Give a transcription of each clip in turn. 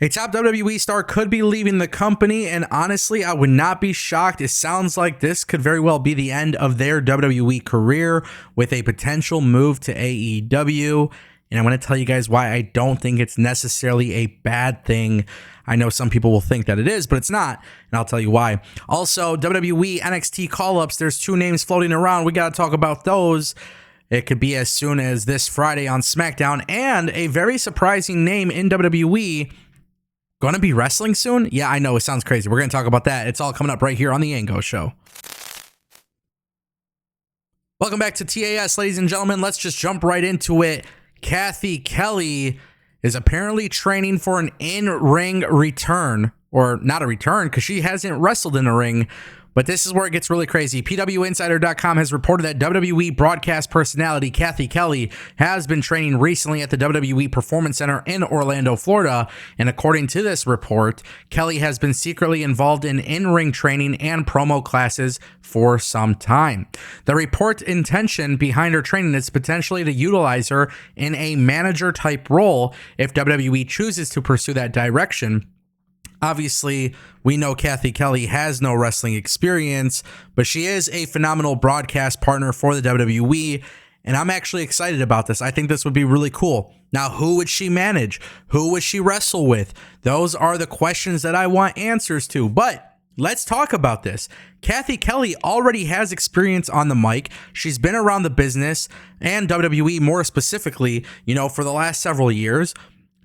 A top WWE star could be leaving the company, and honestly, I would not be shocked. It sounds like this could very well be the end of their WWE career with a potential move to AEW. And I'm going to tell you guys why I don't think it's necessarily a bad thing. I know some people will think that it is, but it's not, and I'll tell you why. Also, WWE NXT call-ups, there's 2 names floating around. We got to talk about those. It could be as soon as this Friday on SmackDown, and a very surprising name in WWE going to be wrestling soon? Yeah, I know, it sounds crazy. We're going to talk about that. It's all coming up right here on the Ango Show. Welcome back to TAS, ladies and gentlemen. Let's just jump right into it. Kathy Kelly is apparently training for an in-ring return, or not a return because she hasn't wrestled in a ring. But this is where it gets really crazy. PWInsider.com has reported that WWE broadcast personality Kathy Kelly has been training recently at the WWE Performance Center in Orlando, Florida. And according to this report, Kelly has been secretly involved in-ring training and promo classes for some time. The report's intention behind her training is potentially to utilize her in a manager-type role if WWE chooses to pursue that direction. Obviously, we know Kathy Kelly has no wrestling experience, but she is a phenomenal broadcast partner for the WWE, and I'm actually excited about this. I think this would be really cool. Now, who would she manage? Who would she wrestle with? Those are the questions that I want answers to, but let's talk about this. Kathy Kelly already has experience on the mic. She's been around the business and WWE more specifically, for the last several years.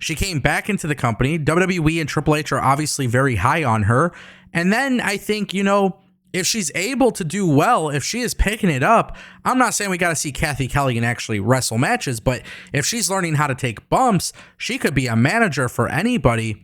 She came back into the company. WWE and Triple H are obviously very high on her. And then I think, if she's able to do well, if she is picking it up, I'm not saying we got to see Kathy Kelly and actually wrestle matches, but if she's learning how to take bumps, she could be a manager for anybody.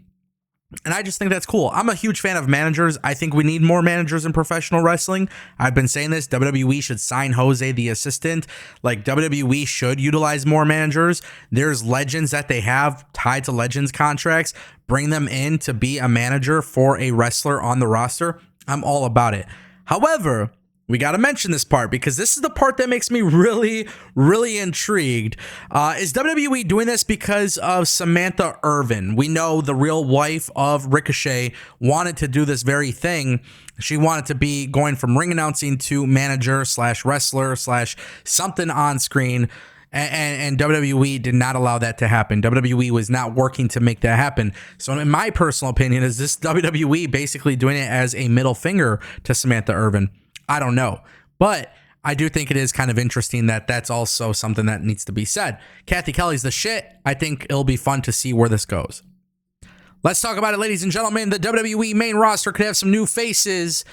And I just think that's cool. I'm a huge fan of managers. I think we need more managers in professional wrestling. I've been saying this. WWE should sign Jose the assistant. Like, WWE should utilize more managers. There's legends that they have tied to legends contracts. Bring them in to be a manager for a wrestler on the roster. I'm all about it. However, we got to mention this part because this is the part that makes me really, really intrigued. Is WWE doing this because of Samantha Irvin? We know the real wife of Ricochet wanted to do this very thing. She wanted to be going from ring announcing to manager / wrestler / something on screen. And WWE did not allow that to happen. WWE was not working to make that happen. So in my personal opinion, is this WWE basically doing it as a middle finger to Samantha Irvin? I don't know, but I do think it is kind of interesting that that's also something that needs to be said. Kathy Kelly's the shit. I think it'll be fun to see where this goes. Let's talk about it, ladies and gentlemen. The WWE main roster could have some new faces.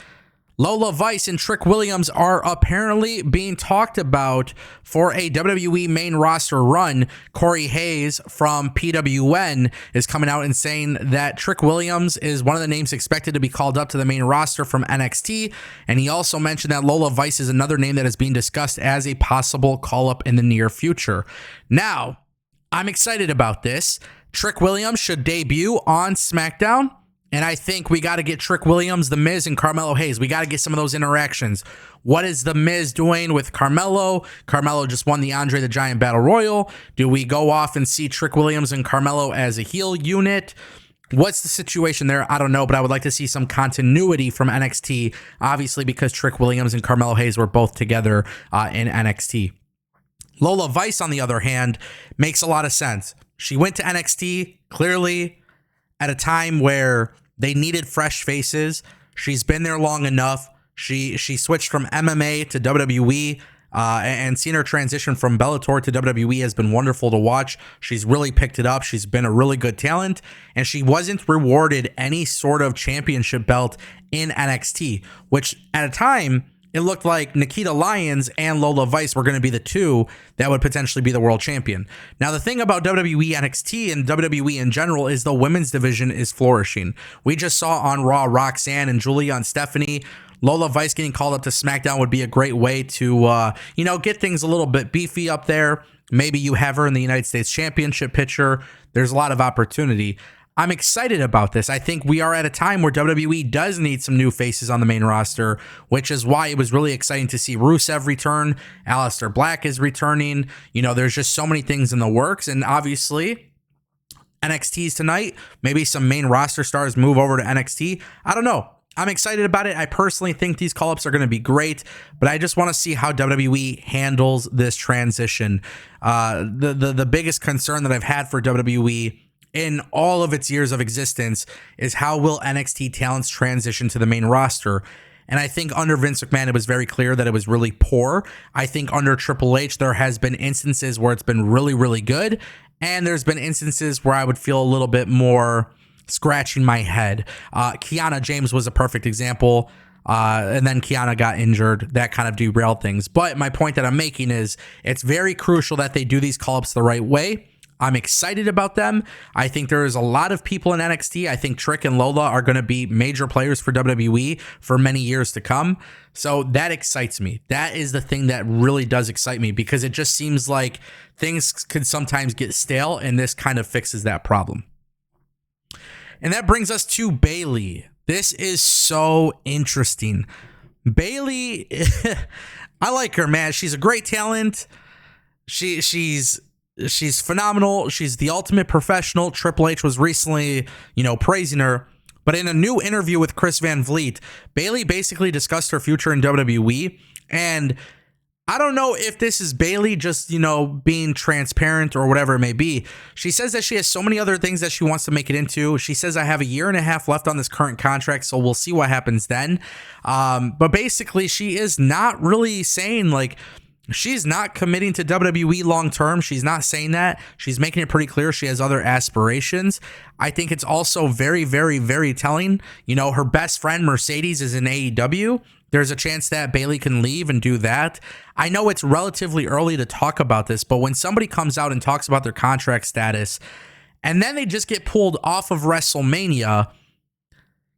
Lola Vice and Trick Williams are apparently being talked about for a WWE main roster run. Corey Hayes from PWN is coming out and saying that Trick Williams is one of the names expected to be called up to the main roster from NXT. And he also mentioned that Lola Vice is another name that is being discussed as a possible call-up in the near future. Now, I'm excited about this. Trick Williams should debut on SmackDown. And I think we got to get Trick Williams, The Miz, and Carmelo Hayes. We got to get some of those interactions. What is The Miz doing with Carmelo? Carmelo just won the Andre the Giant Battle Royal. Do we go off and see Trick Williams and Carmelo as a heel unit? What's the situation there? I don't know, but I would like to see some continuity from NXT, obviously because Trick Williams and Carmelo Hayes were both together in NXT. Lola Vice, on the other hand, makes a lot of sense. She went to NXT, clearly, at a time where they needed fresh faces. She's been there long enough. She switched from MMA to WWE, and seeing her transition from Bellator to WWE has been wonderful to watch. She's really picked it up. She's been a really good talent, and she wasn't rewarded any sort of championship belt in NXT, which at a time, it looked like Nikita Lyons and Lola Vice were going to be the two that would potentially be the world champion. Now, the thing about WWE NXT and WWE in general is the women's division is flourishing. We just saw on Raw Roxanne and Julia and Stephanie. Lola Vice getting called up to SmackDown would be a great way to, get things a little bit beefy up there. Maybe you have her in the United States Championship picture. There's a lot of opportunity. I'm excited about this. I think we are at a time where WWE does need some new faces on the main roster, which is why it was really exciting to see Rusev return. Aleister Black is returning. There's just so many things in the works. And obviously, NXTs tonight. Maybe some main roster stars move over to NXT. I don't know. I'm excited about it. I personally think these call-ups are going to be great, but I just want to see how WWE handles this transition. The biggest concern that I've had for WWE in all of its years of existence is how will NXT talents transition to the main roster? And I think under Vince McMahon, it was very clear that it was really poor. I think under Triple H, there has been instances where it's been really, really good. And there's been instances where I would feel a little bit more scratching my head. Kiana James was a perfect example. And then Kiana got injured. That kind of derailed things. But my point that I'm making is it's very crucial that they do these call-ups the right way. I'm excited about them. I think there is a lot of people in NXT. I think Trick and Lola are going to be major players for WWE for many years to come. So that excites me. That is the thing that really does excite me, because it just seems like things could sometimes get stale, and this kind of fixes that problem. And that brings us to Bayley. This is so interesting. Bayley, I like her, man. She's a great talent. She's phenomenal. She's the ultimate professional. Triple H was recently, praising her. But in a new interview with Chris Van Vliet, Bayley basically discussed her future in WWE. And I don't know if this is Bayley just, being transparent or whatever it may be. She says that she has so many other things that she wants to make it into. She says, I have 1.5 years left on this current contract, so we'll see what happens then. But basically, she is not really saying, she's not committing to WWE long term. She's not saying that. She's making it pretty clear she has other aspirations. I think it's also very, very, very telling. Her best friend Mercedes is in AEW. There's a chance that Bayley can leave and do that. I know it's relatively early to talk about this, but when somebody comes out and talks about their contract status and then they just get pulled off of WrestleMania,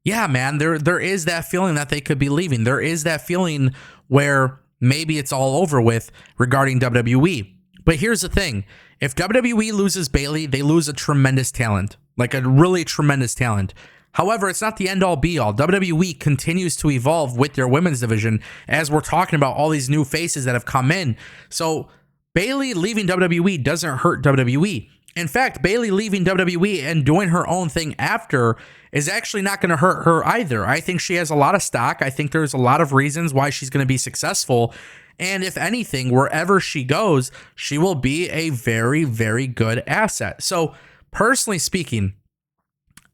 yeah, man, there is that feeling that they could be leaving. There is that feeling where maybe it's all over with regarding WWE. But here's the thing. If WWE loses Bayley, they lose a tremendous talent, like a really tremendous talent. However, it's not the end all be all. WWE continues to evolve with their women's division as we're talking about all these new faces that have come in. So Bayley leaving WWE doesn't hurt WWE. In fact, Bayley leaving WWE and doing her own thing after is actually not going to hurt her either. I think she has a lot of stock. I think there's a lot of reasons why she's going to be successful. And if anything, wherever she goes, she will be a very, very good asset. So personally speaking,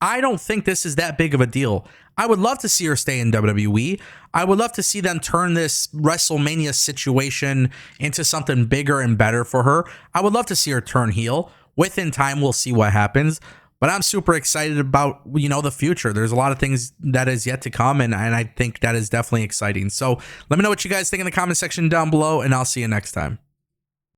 I don't think this is that big of a deal. I would love to see her stay in WWE. I would love to see them turn this WrestleMania situation into something bigger and better for her. I would love to see her turn heel. Within time, we'll see what happens. But I'm super excited about, the future. There's a lot of things that is yet to come, and I think that is definitely exciting. So let me know what you guys think in the comment section down below, and I'll see you next time.